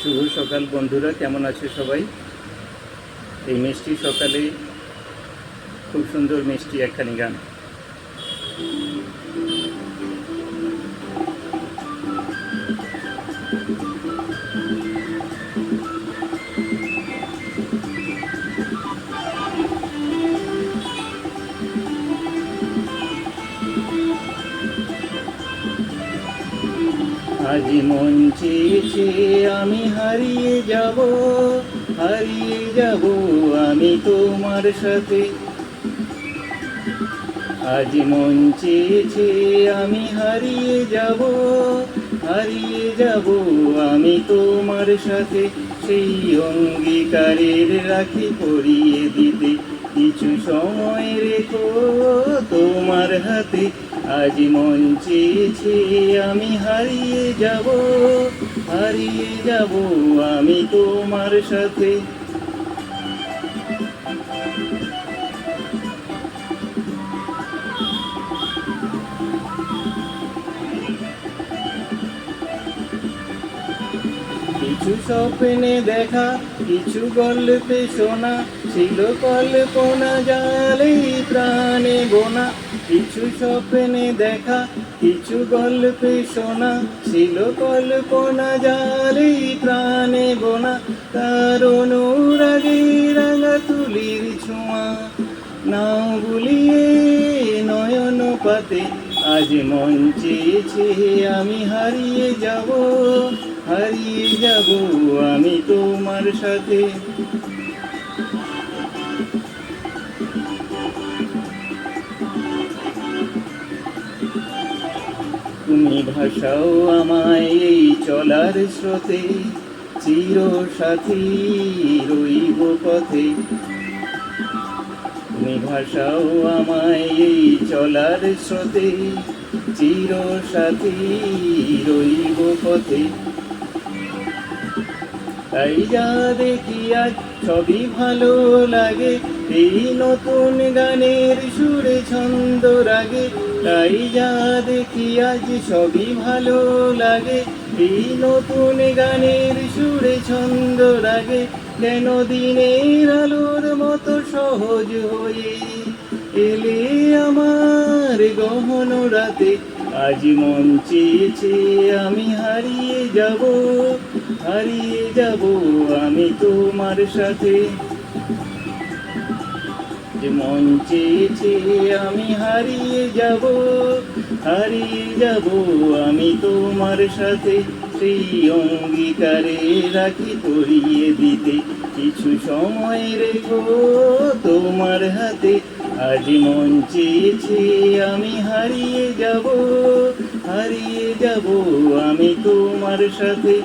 শুভ সকাল বন্ধুরা, কেমন আছে সবাই? এই মিষ্টি সকালে খুব সুন্দর মিষ্টি একখানি গান। আজ মন চেয়েছে আমি হারিয়ে যাব আমি তোমার সাথে। আজ মন চেয়েছে আমি হারিয়ে যাব আমি তোমার সাথে। সেই অঙ্গীকারের রাখি পরিয়ে দিতে কিছু সময় রেখো তোমার হাতে। আজ মন চেয়েছে আমি হারিয়ে যাব আমি তোমার সাথে। কিছু স্বপ্নে দেখা, কিছু গল্পে শোনা, ছিল কল্পনা জালে প্রাণে বোনা। কিছু স্বপ্নে দেখা, কিছু গল্পে শোনা, ছিল কল্পনা জালে প্রাণে বোনা। তার অনুরাগে রাঙা তুলির ছোঁয়া নাও বুলিয়ে নয়ন পাতে। আজ মন চেয়েছে আমি হারিয়ে যাব আমি তোমার সাথে। তুমি ভাসাও আমায় এই চলার স্রোতে, চির সাথী রইব পথে। তুমি ভাসাও আমায় এই চলার স্রোতে, চির সাথী রইব পথে। তাই যা দেখি আজ সবই ভালো লাগে, এই নতুন গানের সুরে ছন্দ রাগে। তাই যা দেখি আজ সবই ভালো লাগে, এই নতুন গানের সুরে ছন্দ রাগে। কেন দিনের আলোর মতো সহজ হয়ে এলে আমার গহন রাতে। আজ মন চেয়েছে আমি হারিয়ে যাব আমি তোমার সাথে। মন চেয়েছে আমি হারিয়ে যাব আমি তোমার সাথে। সেই অঙ্গীকারে রাখি পরিয়ে দিতে কিছু সময় রেখো তোমার হাতে। আজ মন চেয়েছে আমি হারিয়ে যাব আমি তোমার সাথে।